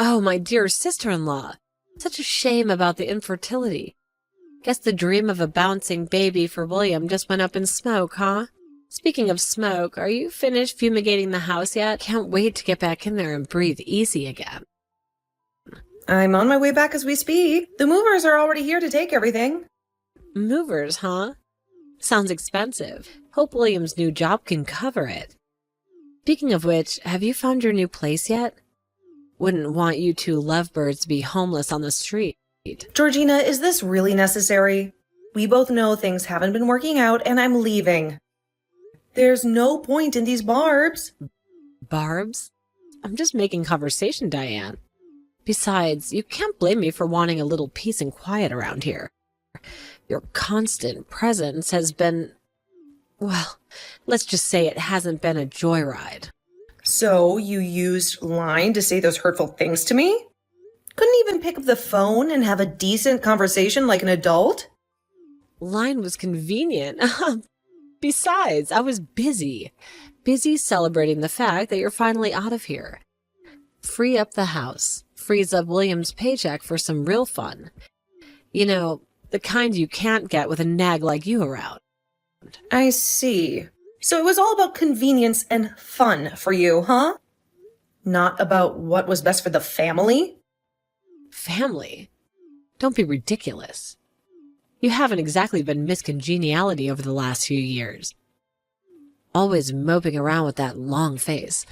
Oh, my dear sister-in-law. Such a shame about the infertility. Guess the dream of a bouncing baby for William just went up in smoke, huh? Speaking of smoke, are you finished fumigating the house yet? Can't wait to get back in there and breathe easy again. I'm on my way back as we speak. The movers are already here to take everything. Movers, huh? Sounds expensive. Hope William's new job can cover it. Speaking of which, have you found your new place yet? Wouldn't want you two lovebirds to be homeless on the street. Georgina, is this really necessary? We both know things haven't been working out and I'm leaving. There's no point in these barbs. Barbs? I'm just making conversation, Diane. Besides, you can't blame me for wanting a little peace and quiet around here. Your constant presence has been, well, let's just say it hasn't been a joyride. So you used line to say those hurtful things to me? Couldn't even pick up the phone and have a decent conversation like an adult? Line was convenient. Besides, I was busy celebrating the fact that you're finally out of here. Free up the house, frees up William's paycheck for some real fun. You know, the kind you can't get with a nag like you around. I see. So it was all about convenience and fun for you, huh? Not about what was best for the family? Family? Don't be ridiculous. You haven't exactly been Miss Congeniality over the last few years. Always moping around with that long face.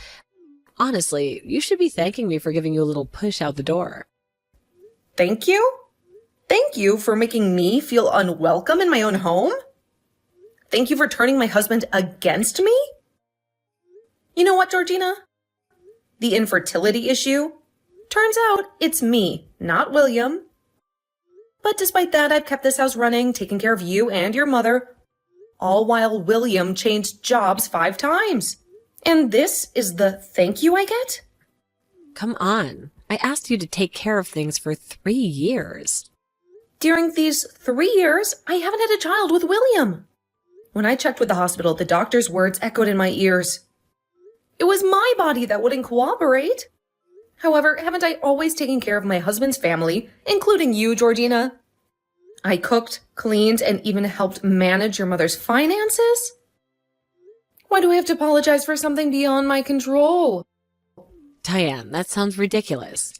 Honestly, you should be thanking me for giving you a little push out the door. Thank you? Thank you for making me feel unwelcome in my own home? Thank you for turning my husband against me? You know what, Georgina? The infertility issue? Turns out it's me, not William. But despite that, I've kept this house running, taking care of you and your mother, all while William changed jobs 5 times. And this is the thank you I get? Come on. I asked you to take care of things for 3 years. During these 3 years, I haven't had a child with William. When I checked with the hospital, the doctor's words echoed in my ears. It was my body that wouldn't cooperate. However, haven't I always taken care of my husband's family, including you, Georgina? I cooked, cleaned, and even helped manage your mother's finances? Why do I have to apologize for something beyond my control? Diane, that sounds ridiculous.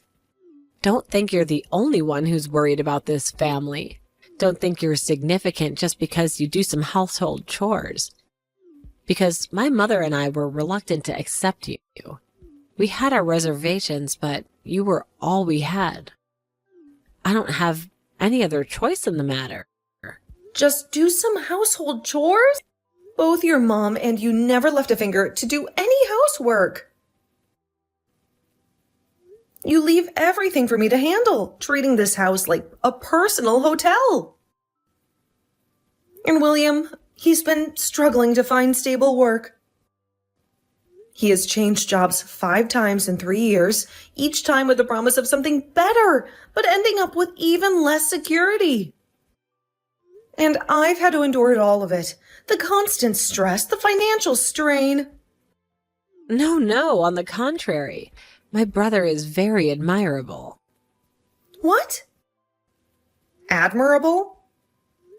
Don't think you're the only one who's worried about this family. Don't think you're significant just because you do some household chores. Because my mother and I were reluctant to accept you. We had our reservations, but you were all we had. I don't have any other choice in the matter. Just do some household chores? Both your mom and you never left a finger to do any housework. You leave everything for me to handle, treating this house like a personal hotel. And William, he's been struggling to find stable work. He has changed jobs 5 times in 3 years, each time with the promise of something better, but ending up with even less security. And I've had to endure all of it. The constant stress, the financial strain. No, on the contrary. My brother is very admirable. What? Admirable?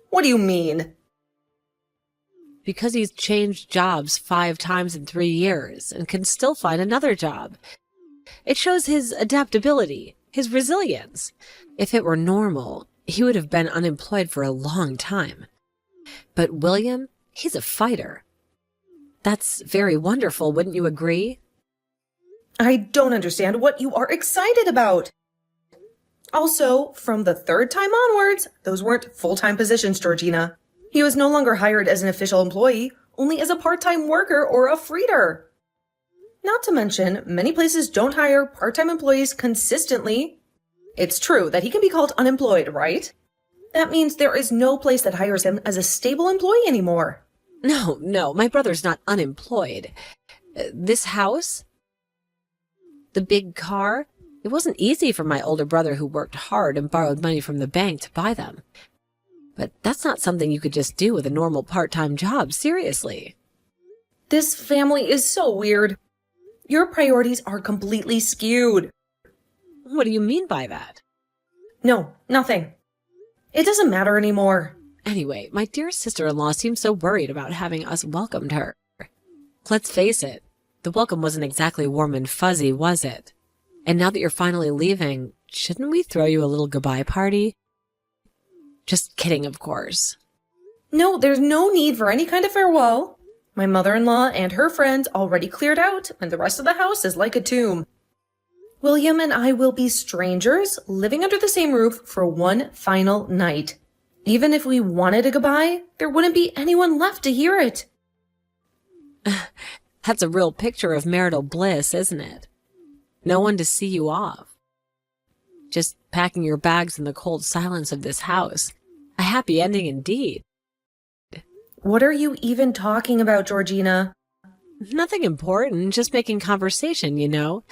What do you mean? Because he's changed jobs 5 times in 3 years and can still find another job. It shows his adaptability, his resilience. If it were normal, he would have been unemployed for a long time. But William, he's a fighter. That's very wonderful, wouldn't you agree? I don't understand what you are excited about. Also, from the 3rd time onwards, those weren't full-time positions, Georgina. He was no longer hired as an official employee, only as a part-time worker or a freighter. Not to mention, many places don't hire part-time employees consistently. It's true that he can be called unemployed, right? That means there is no place that hires him as a stable employee anymore. No, my brother's not unemployed. This house? The big car? It wasn't easy for my older brother who worked hard and borrowed money from the bank to buy them. But that's not something you could just do with a normal part-time job, seriously. This family is so weird. Your priorities are completely skewed. What do you mean by that? No, nothing. It doesn't matter anymore. Anyway, my dear sister-in-law seemed so worried about having us welcomed her. Let's face it, the welcome wasn't exactly warm and fuzzy, was it? And now that you're finally leaving, shouldn't we throw you a little goodbye party? Just kidding, of course. No, there's no need for any kind of farewell. My mother-in-law and her friends already cleared out, and the rest of the house is like a tomb. William and I will be strangers, living under the same roof for one final night. Even if we wanted a goodbye, there wouldn't be anyone left to hear it. That's a real picture of marital bliss, isn't it? No one to see you off. Just packing your bags in the cold silence of this house. A happy ending indeed. What are you even talking about, Georgina? Nothing important, just making conversation, you know.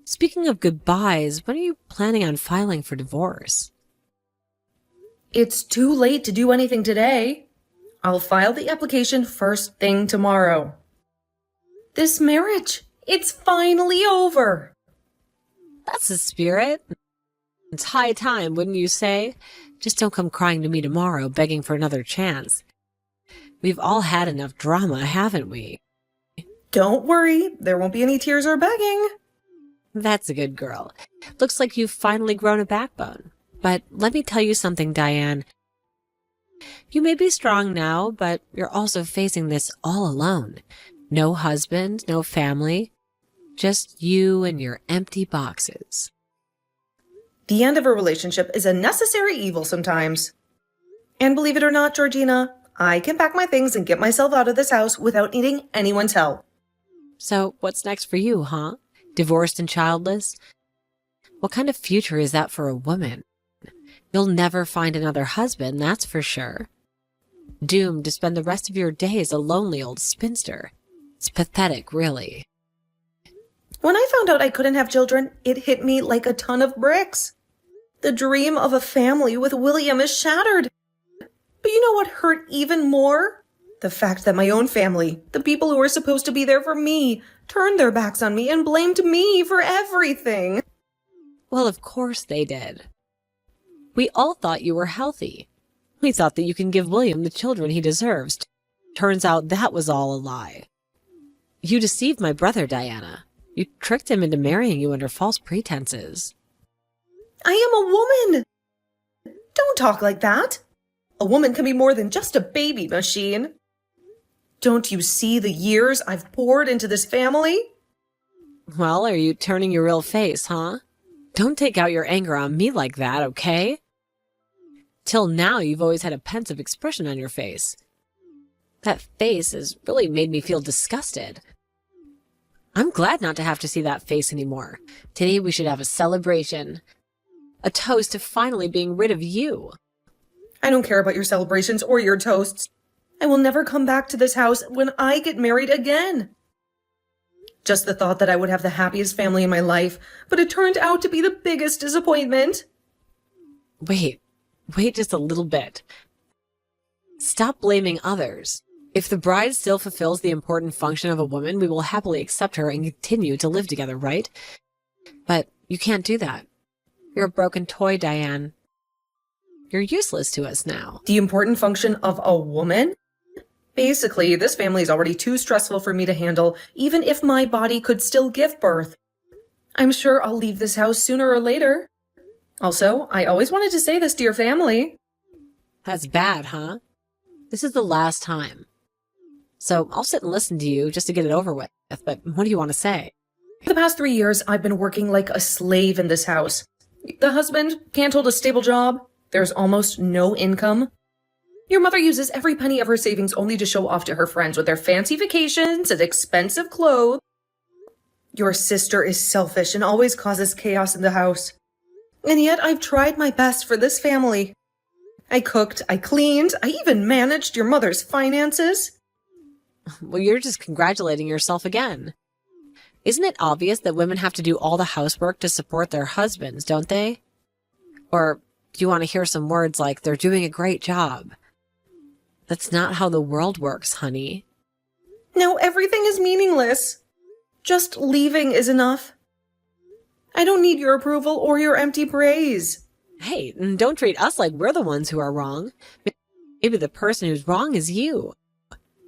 Speaking of goodbyes, when are you planning on filing for divorce? It's too late to do anything today. I'll file the application first thing tomorrow. This marriage, it's finally over. That's the spirit. It's high time, wouldn't you say? Just don't come crying to me tomorrow, begging for another chance. We've all had enough drama, haven't we? Don't worry, there won't be any tears or begging. That's a good girl. Looks like you've finally grown a backbone. But let me tell you something, Diane. You may be strong now, but you're also facing this all alone. No husband, no family, just you and your empty boxes. The end of a relationship is a necessary evil sometimes. And believe it or not, Georgina, I can pack my things and get myself out of this house without needing anyone's help. So what's next for you, huh? Divorced and childless? What kind of future is that for a woman? You'll never find another husband, that's for sure. Doomed to spend the rest of your days a lonely old spinster. It's pathetic, really. When I found out I couldn't have children, it hit me like a ton of bricks. The dream of a family with William is shattered. But you know what hurt even more? The fact that my own family, the people who were supposed to be there for me, turned their backs on me and blamed me for everything. Well, of course they did. We all thought you were healthy. We thought that you can give William the children he deserves. Turns out that was all a lie. You deceived my brother, Diana. You tricked him into marrying you under false pretenses. I am a woman. Don't talk like that. A woman can be more than just a baby machine. Don't you see the years I've poured into this family? Well, are you turning your real face, huh? Don't take out your anger on me like that, okay? Till now, you've always had a pensive expression on your face. That face has really made me feel disgusted. I'm glad not to have to see that face anymore. Today we should have a celebration. A toast to finally being rid of you. I don't care about your celebrations or your toasts. I will never come back to this house when I get married again. Just the thought that I would have the happiest family in my life, but it turned out to be the biggest disappointment. Wait just a little bit. Stop blaming others. If the bride still fulfills the important function of a woman, we will happily accept her and continue to live together, right? But you can't do that. You're a broken toy, Diane. You're useless to us now. The important function of a woman? Basically, this family is already too stressful for me to handle, even if my body could still give birth. I'm sure I'll leave this house sooner or later. Also, I always wanted to say this to your family. That's bad, huh? This is the last time. So I'll sit and listen to you just to get it over with, but what do you want to say? For the past 3 years, I've been working like a slave in this house. The husband can't hold a stable job. There's almost no income. Your mother uses every penny of her savings only to show off to her friends with their fancy vacations and expensive clothes. Your sister is selfish and always causes chaos in the house. And yet I've tried my best for this family. I cooked, I cleaned, I even managed your mother's finances. Well, you're just congratulating yourself again. Isn't it obvious that women have to do all the housework to support their husbands, don't they? Or do you want to hear some words like they're doing a great job? That's not how the world works, honey. Now everything is meaningless. Just leaving is enough. I don't need your approval or your empty praise. Hey, don't treat us like we're the ones who are wrong. Maybe the person who's wrong is you.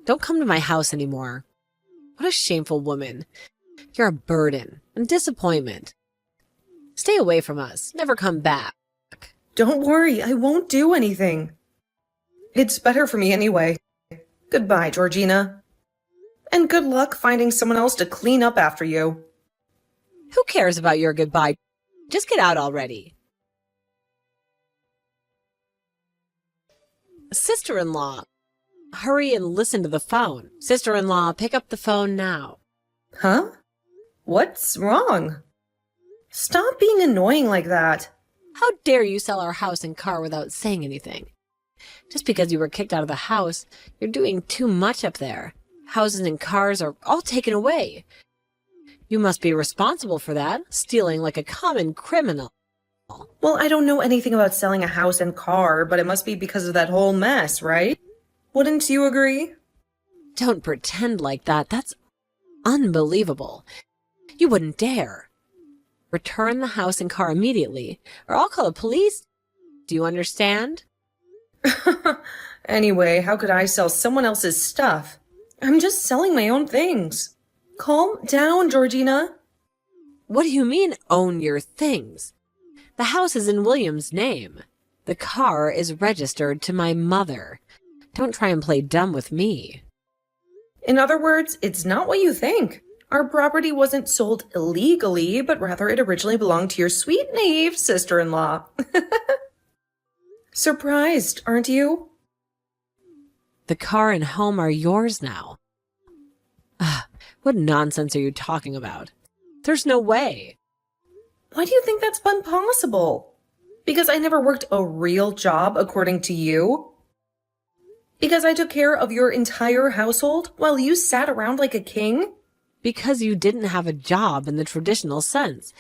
Don't come to my house anymore. What a shameful woman. You're a burden and disappointment. Stay away from us. Never come back. Don't worry, I won't do anything. It's better for me anyway. Goodbye, Georgina. And good luck finding someone else to clean up after you. Who cares about your goodbye? Just get out already. Sister-in-law, hurry and listen to the phone. Sister-in-law, pick up the phone now. Huh? What's wrong? Stop being annoying like that. How dare you sell our house and car without saying anything? Just because you were kicked out of the house, you're doing too much up there. Houses and cars are all taken away. You must be responsible for that, stealing like a common criminal. Well, I don't know anything about selling a house and car, but it must be because of that whole mess, right? Wouldn't you agree? Don't pretend like that. That's unbelievable. You wouldn't dare. Return the house and car immediately, or I'll call the police. Do you understand? Anyway, how could I sell someone else's stuff? I'm just selling my own things. Calm down, Georgina. What do you mean, own your things? The house is in William's name. The car is registered to my mother. Don't try and play dumb with me. In other words, it's not what you think. Our property wasn't sold illegally, but rather it originally belonged to your sweet, naive sister-in-law. Surprised, aren't you? The car and home are yours now. What nonsense are you talking about? There's no way. Why do you think that's impossible? Because I never worked a real job according to you? Because I took care of your entire household while you sat around like a king? Because you didn't have a job in the traditional sense.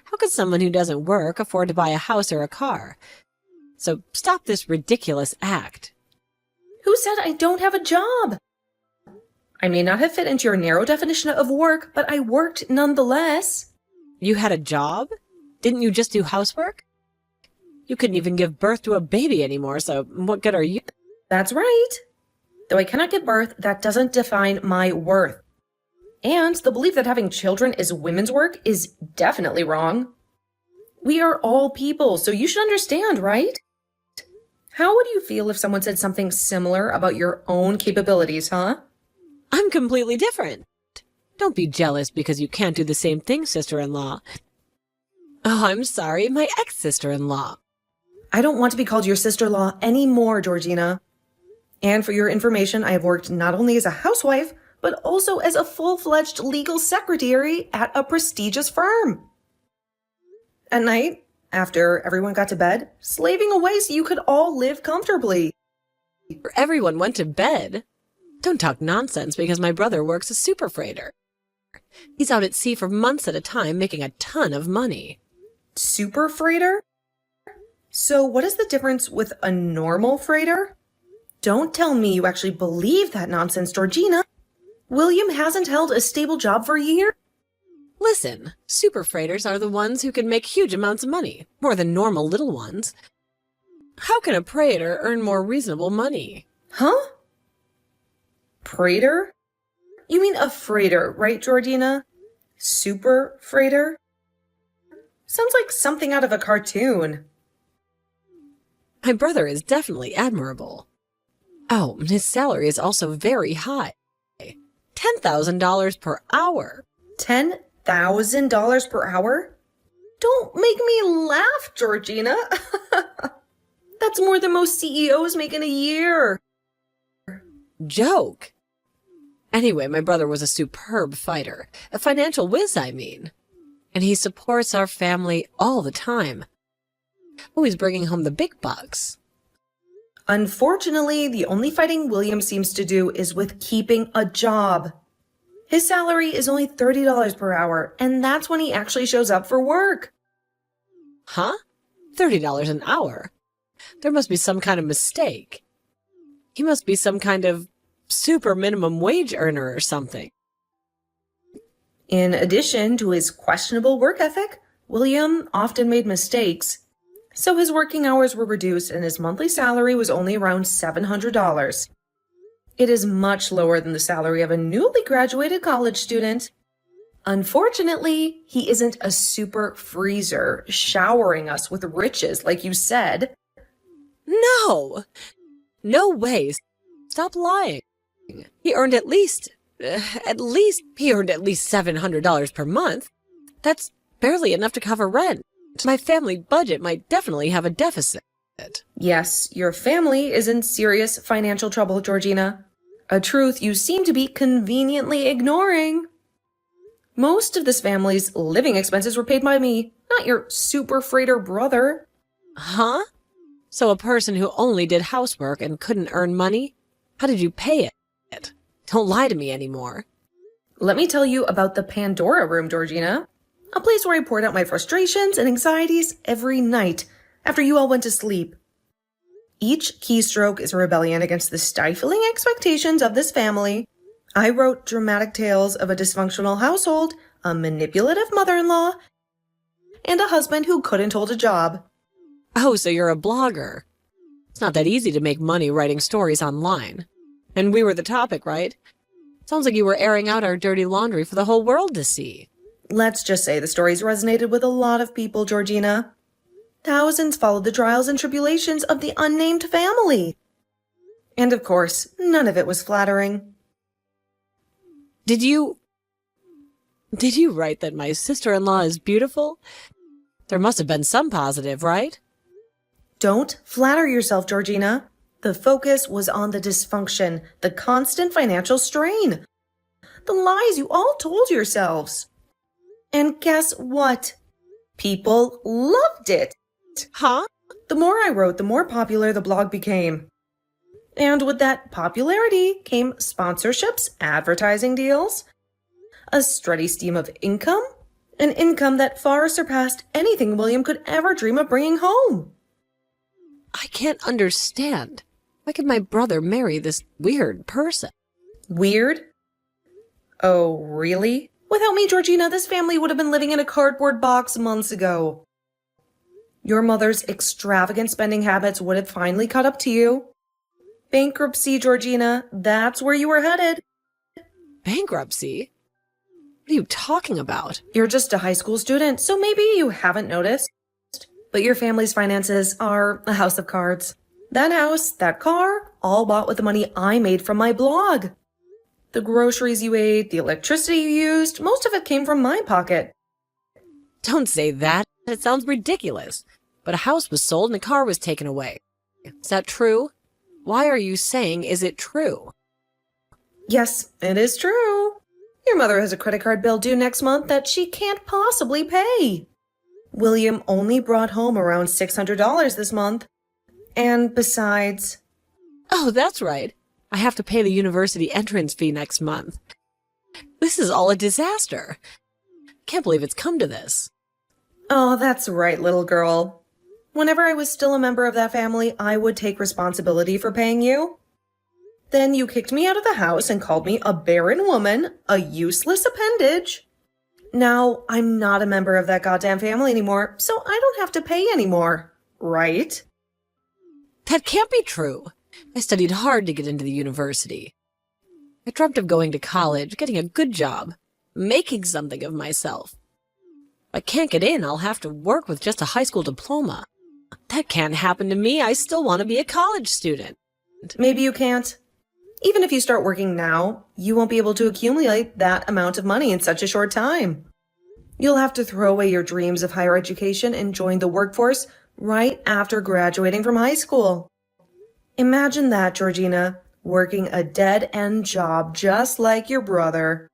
How could someone who doesn't work afford to buy a house or a car? So stop this ridiculous act. Who said I don't have a job? I may not have fit into your narrow definition of work, but I worked nonetheless. You had a job? Didn't you just do housework? You couldn't even give birth to a baby anymore, so what good are you? That's right. Though I cannot give birth, that doesn't define my worth. And the belief that having children is women's work is definitely wrong. We are all people, so you should understand, right? How would you feel if someone said something similar about your own capabilities, huh? I'm completely different. Don't be jealous because you can't do the same thing, sister-in-law. Oh, I'm sorry, my ex-sister-in-law. I don't want to be called your sister-in-law anymore, Georgina. And for your information, I have worked not only as a housewife, but also as a full-fledged legal secretary at a prestigious firm. At night, after everyone got to bed, slaving away so you could all live comfortably. Everyone went to bed. Don't talk nonsense because my brother works a super freighter. He's out at sea for months at a time making a ton of money. Super freighter? So what is the difference with a normal freighter? Don't tell me you actually believe that nonsense, Georgina. William hasn't held a stable job for a year. Listen, super freighters are the ones who can make huge amounts of money, more than normal little ones. How can a freighter earn more reasonable money? Huh? Freighter? You mean a freighter, right, Georgina? Super freighter? Sounds like something out of a cartoon. My brother is definitely admirable. Oh, his salary is also very high. $10,000 per hour. $10,000 per hour? Don't make me laugh, Georgina. That's more than most CEOs make in a year. Joke. Anyway, my brother was a superb fighter. A financial whiz, I mean. And he supports our family all the time. Always bringing home the big bucks. Unfortunately, the only fighting William seems to do is with keeping a job. His salary is only $30 per hour, and that's when he actually shows up for work. Huh? $30 an hour? There must be some kind of mistake. He must be some kind of super minimum wage earner or something. In addition to his questionable work ethic, William often made mistakes, so his working hours were reduced and his monthly salary was only around $700. It is much lower than the salary of a newly graduated college student. Unfortunately, he isn't a super freezer showering us with riches like you said. No! No way. Stop lying. He earned at least $700 per month. That's barely enough to cover rent. My family budget might definitely have a deficit. Yes, your family is in serious financial trouble, Georgina. A truth you seem to be conveniently ignoring. Most of this family's living expenses were paid by me, not your super freighter brother. Huh? So a person who only did housework and couldn't earn money? How did you pay it? Don't lie to me anymore. Let me tell you about the Pandora room, Georgina. A place where I poured out my frustrations and anxieties every night after you all went to sleep. Each keystroke is a rebellion against the stifling expectations of this family. I wrote dramatic tales of a dysfunctional household, a manipulative mother-in-law, and a husband who couldn't hold a job. Oh, so you're a blogger. It's not that easy to make money writing stories online. And we were the topic, right? Sounds like you were airing out our dirty laundry for the whole world to see. Let's just say the stories resonated with a lot of people, Georgina. Thousands followed the trials and tribulations of the unnamed family. And of course, none of it was flattering. Did you write that my sister-in-law is beautiful? There must have been some positive, right? Don't flatter yourself, Georgina. The focus was on the dysfunction, the constant financial strain, the lies you all told yourselves. And guess what? People loved it. Huh? The more I wrote, the more popular the blog became. And with that popularity came sponsorships, advertising deals, a steady stream of income, an income that far surpassed anything William could ever dream of bringing home. I can't understand. Why could my brother marry this weird person? Weird? Oh, really? Without me, Georgina, this family would have been living in a cardboard box months ago. Your mother's extravagant spending habits would have finally caught up to you. Bankruptcy, Georgina, that's where you were headed. Bankruptcy? What are you talking about? You're just a high school student, so maybe you haven't noticed. But your family's finances are a house of cards. That house, that car, all bought with the money I made from my blog. The groceries you ate, the electricity you used, most of it came from my pocket. Don't say that. It sounds ridiculous. But a house was sold and a car was taken away. Is that true? Why are you saying, is it true? Yes, it is true. Your mother has a credit card bill due next month that she can't possibly pay. William only brought home around $600 this month. And besides... Oh, that's right. I have to pay the university entrance fee next month. This is all a disaster. Can't believe it's come to this. Oh, that's right, little girl. Whenever I was still a member of that family, I would take responsibility for paying you. Then you kicked me out of the house and called me a barren woman, a useless appendage. Now, I'm not a member of that goddamn family anymore, so I don't have to pay anymore, right? That can't be true. I studied hard to get into the university. I dreamt of going to college, getting a good job, making something of myself. If I can't get in, I'll have to work with just a high school diploma. That can't happen to me. I still want to be a college student. Maybe you can't. Even if you start working now, you won't be able to accumulate that amount of money in such a short time. You'll have to throw away your dreams of higher education and join the workforce right after graduating from high school. Imagine that, Georgina, working a dead-end job just like your brother.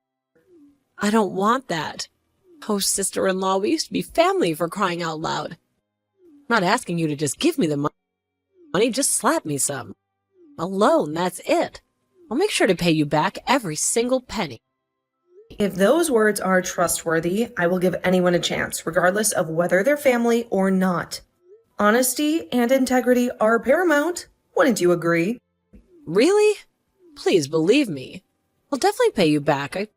I don't want that. Oh, sister-in-law, we used to be family, for crying out loud. I'm not asking you to just give me the money, just slap me some. A loan, that's it. I'll make sure to pay you back every single penny. If those words are trustworthy, I will give anyone a chance, regardless of whether they're family or not. Honesty and integrity are paramount. Wouldn't you agree? Really? Please believe me. I'll definitely pay you back. I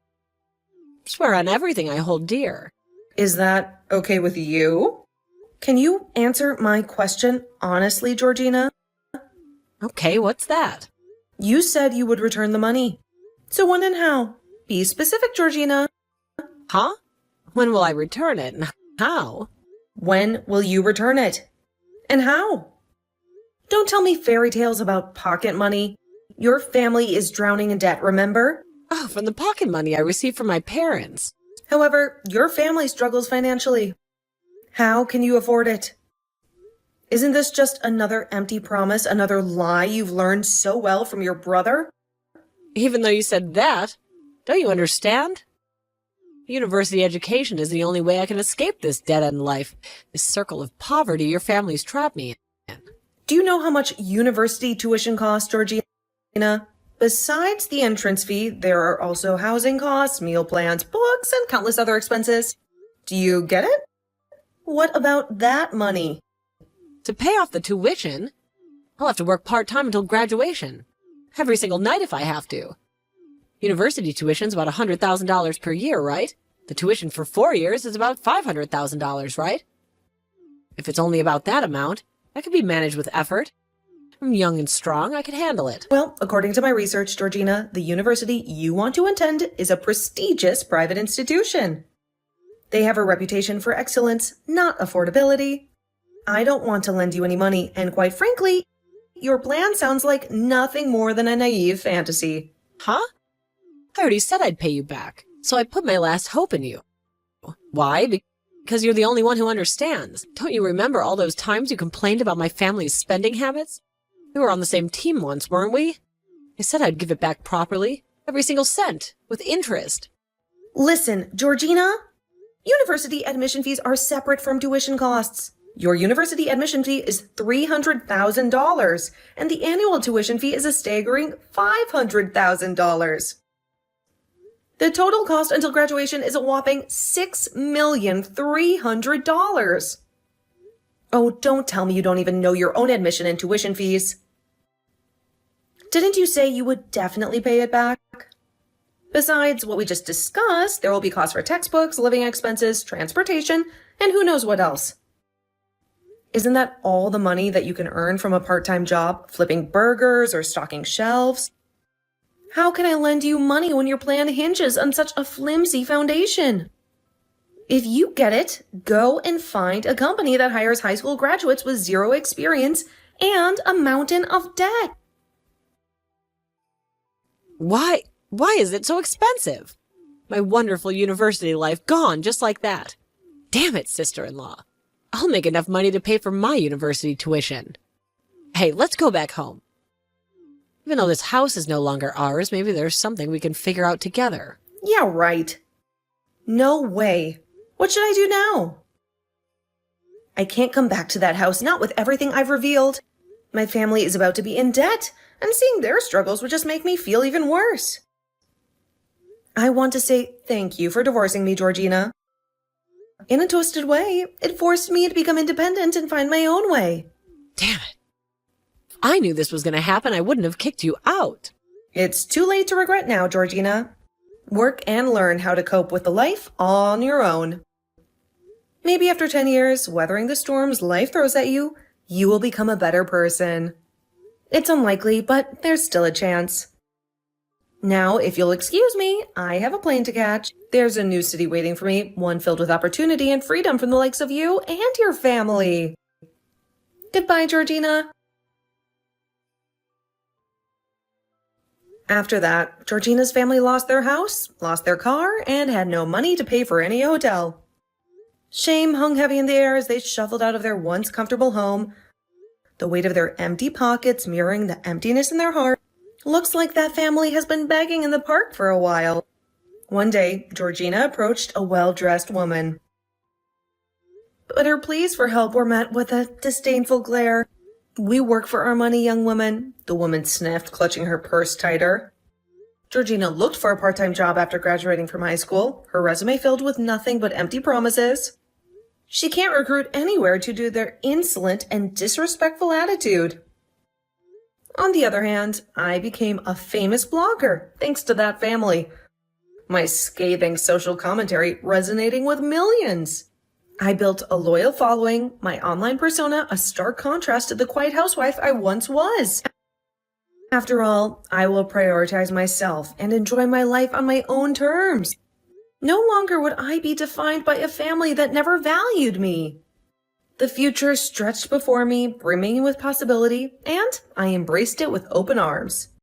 swear on everything I hold dear. Is that okay with you? Can you answer my question honestly, Georgina? Okay, what's that? You said you would return the money. So when and how? Be specific, Georgina. Huh? When will I return it? And how? When will you return it? And how? Don't tell me fairy tales about pocket money. Your family is drowning in debt, remember? Oh, from the pocket money I received from my parents. However, your family struggles financially. How can you afford it? Isn't this just another empty promise, another lie you've learned so well from your brother? Even though you said that, don't you understand? University education is the only way I can escape this dead-end life, this circle of poverty your family's trapped me in. Do you know how much university tuition costs, Georgina? Besides the entrance fee, there are also housing costs, meal plans, books, and countless other expenses. Do you get it? What about that money? To pay off the tuition, I'll have to work part-time until graduation. Every single night if I have to. University tuition's about $100,000 per year, right? The tuition for 4 years is about $500,000, right? If it's only about that amount, that could be managed with effort. I'm young and strong, I could handle it. Well, according to my research, Georgina, the university you want to attend is a prestigious private institution. They have a reputation for excellence, not affordability. I don't want to lend you any money, and quite frankly, your plan sounds like nothing more than a naive fantasy. Huh? I already said I'd pay you back, so I put my last hope in you. Why? Because you're the only one who understands. Don't you remember all those times you complained about my family's spending habits? We were on the same team once, weren't we? I said I'd give it back properly, every single cent, with interest. Listen, Georgina, university admission fees are separate from tuition costs. Your university admission fee is $300,000, and the annual tuition fee is a staggering $500,000. The total cost until graduation is a whopping $6,300,000. Oh, don't tell me you don't even know your own admission and tuition fees. Didn't you say you would definitely pay it back? Besides what we just discussed, there will be costs for textbooks, living expenses, transportation, and who knows what else. Isn't that all the money that you can earn from a part-time job, flipping burgers or stocking shelves? How can I lend you money when your plan hinges on such a flimsy foundation? If you get it, go and find a company that hires high school graduates with zero experience and a mountain of debt. Why is it so expensive? My wonderful university life gone just like that. Damn it, sister-in-law. I'll make enough money to pay for my university tuition. Hey, let's go back home. Even though this house is no longer ours, maybe there's something we can figure out together. Yeah, right. No way. What should I do now? I can't come back to that house, not with everything I've revealed. My family is about to be in debt, and seeing their struggles would just make me feel even worse. I want to say thank you for divorcing me, Georgina. In a twisted way, it forced me to become independent and find my own way. Damn it. If I knew this was going to happen, I wouldn't have kicked you out. It's too late to regret now, Georgina. Work and learn how to cope with the life on your own. Maybe after 10 years, weathering the storms life throws at you, you will become a better person. It's unlikely, but there's still a chance. Now, if you'll excuse me, I have a plane to catch. There's a new city waiting for me, one filled with opportunity and freedom from the likes of you and your family. Goodbye, Georgina. After that, Georgina's family lost their house, lost their car, and had no money to pay for any hotel. Shame hung heavy in the air as they shuffled out of their once comfortable home, the weight of their empty pockets mirroring the emptiness in their heart. Looks like that family has been begging in the park for a while. One day, Georgina approached a well-dressed woman. But her pleas for help were met with a disdainful glare. "We work for our money, young woman," the woman sniffed, clutching her purse tighter. Georgina looked for a part-time job after graduating from high school, her resume filled with nothing but empty promises. She can't recruit anywhere due to their insolent and disrespectful attitude. On the other hand, I became a famous blogger thanks to that family. my scathing social commentary resonating with millions. I built a loyal following, my online persona a stark contrast to the quiet housewife I once was. After all, I will prioritize myself and enjoy my life on my own terms. No longer would I be defined by a family that never valued me. The future stretched before me, brimming with possibility, and I embraced it with open arms.